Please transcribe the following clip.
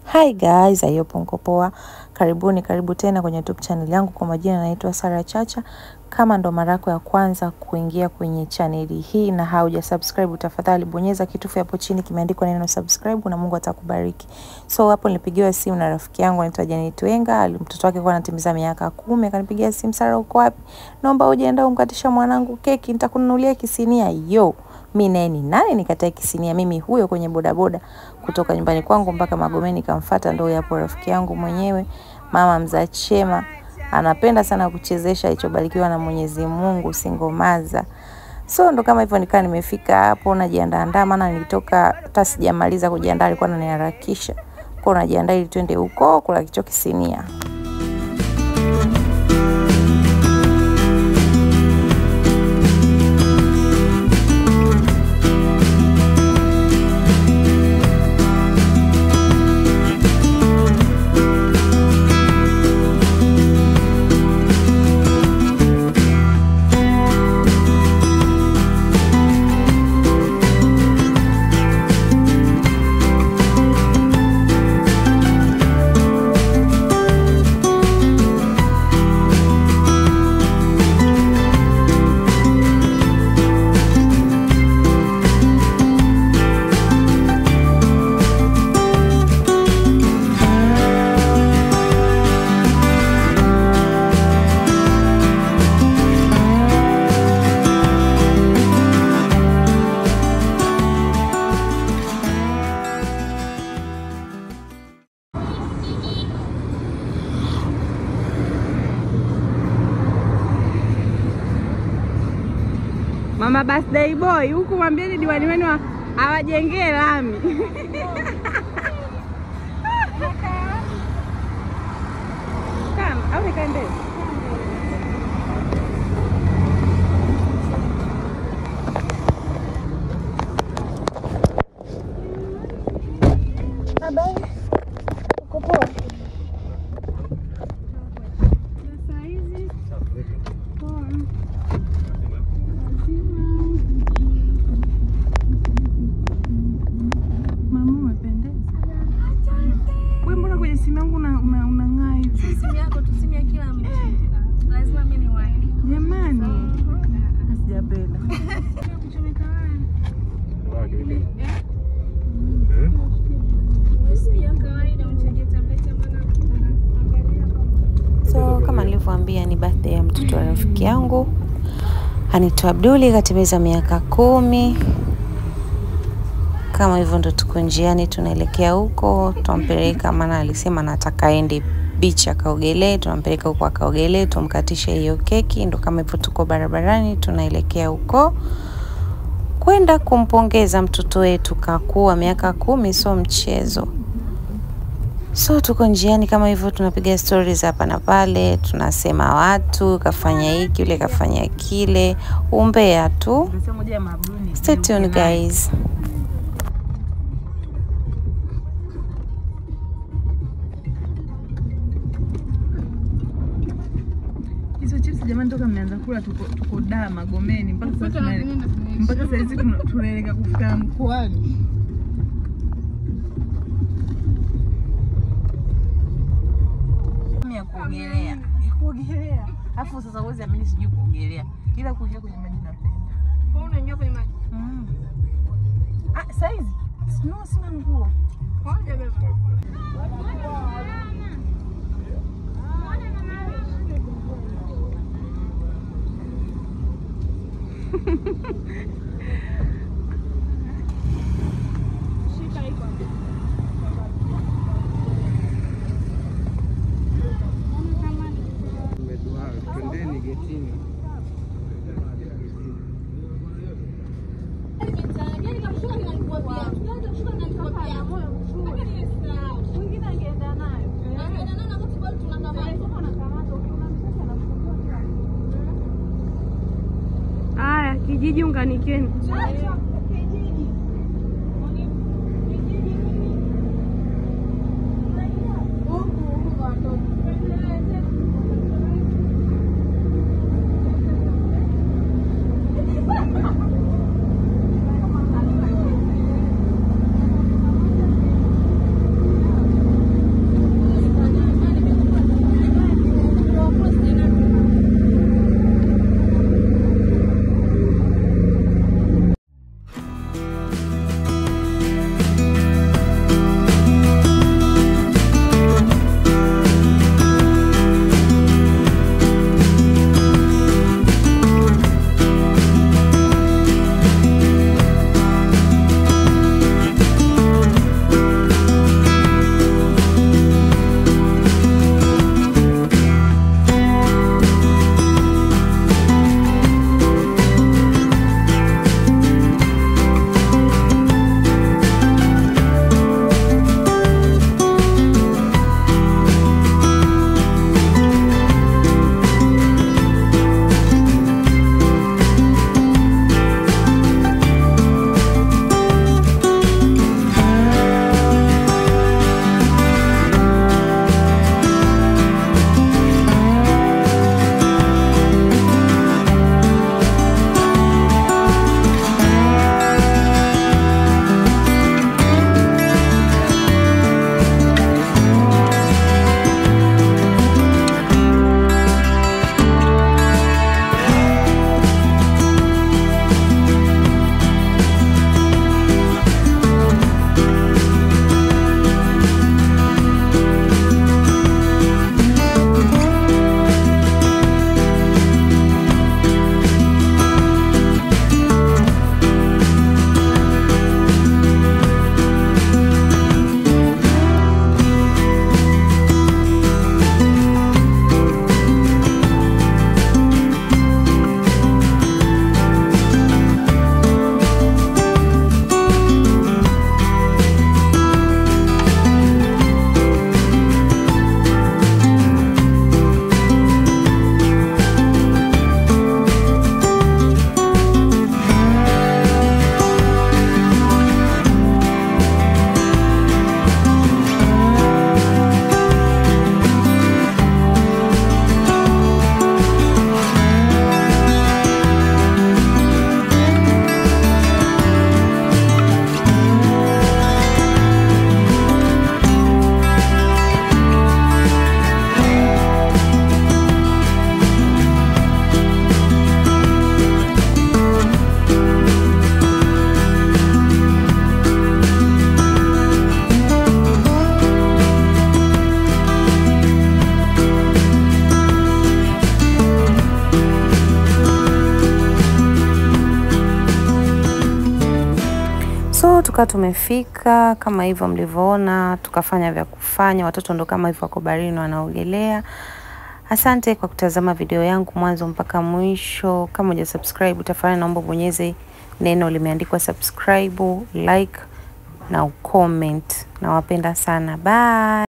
Hi guys, ayopo mko poa. Karibu tena kwenye YouTube channel yangu. Kwa majina naitwa Sara Chacha. Kama ndo mara yako ya kwanza kuingia kwenye channel hii na hauja subscribe, tafadhali bonyeza kitufe hapo chini kimeandikwa neno subscribe na Mungu atakubariki. So hapo nilipigiwa simu na rafiki yangu anaitwa Janet Wenga, mtoto wake kwa anatimiza miaka 10, akanipigia simu, Sara uko wapi? Naomba uje enda umkatisha mwanangu keki, nitakununulia kisinia. Mimi naye ni nani nikatae kisinia? Mimi huyo kwenye bodaboda kutoka nyumbani kwangu mpaka Magomeni kamfuata, ndio yapo rafiki yangu mwenyewe, mama mza chema. Anapenda sana kuchezesha alichobarikiwa na Mwenyezi Mungu, singomaza. So ndo kama hivyo nikaa nimefika hapo najiandaa, maana nilitoka hata sijamaliza kujiandaa, alikuwa ananiharakisha. Kwa najiandaa ili twende huko kula kicho kisinia. Mama birthday boy, huku mwambieni diwani wenu awajengee lami. Kama au nikaende. Habari. Uko poa? Simu yangu unang'aa hivi. Simu yako tu, simu ya kila mtu. Lazima mimi ni wake. Jamani. Asijapenda. Kuchomeka wewe. Wewe kawaida unachaje tablet mwana. So kama nilivyowaambia ni birthday ya mtoto wa rafiki yangu. Anaitwa Abduli, katimiza miaka 10. Kama hivyo ndo tuko njiani tunaelekea huko, tunampeleka, maana alisema nataka aende beach akaogelee, tunampeleka huko akaogelee, tumkatishe hiyo keki. Ndo kama hivyo tuko barabarani tunaelekea huko kwenda kumpongeza mtoto wetu, kakuwa miaka 10, so mchezo. So tuko njiani kama hivyo tunapiga stories hapa na pale, tunasema watu kafanya hiki, yule kafanya kile, umbea tu. Stay tuned guys. Jamani, toka mmeanza kula tuko daa Magomeni mpaka sasa hizi tunaelekea kufika mkoani. Mimi kuogelea. Alafu sasa uweze amini sijui kuogelea. Ila kuingia kwenye maji napenda. Kwa unaingia kwenye maji? Saizi sina nguo. Ngoja bebe. Shika iko. Twendeni getini. Aya, kijiji unganikeni. tukawa tumefika kama hivyo mlivyoona, tukafanya vya kufanya. Watoto ndo kama hivyo wako baharini wanaogelea. Asante kwa kutazama video yangu mwanzo mpaka mwisho. Kama hujasubscribe, tafadhali naomba bonyeze neno limeandikwa subscribe, like na ucomment. Nawapenda sana. Bye.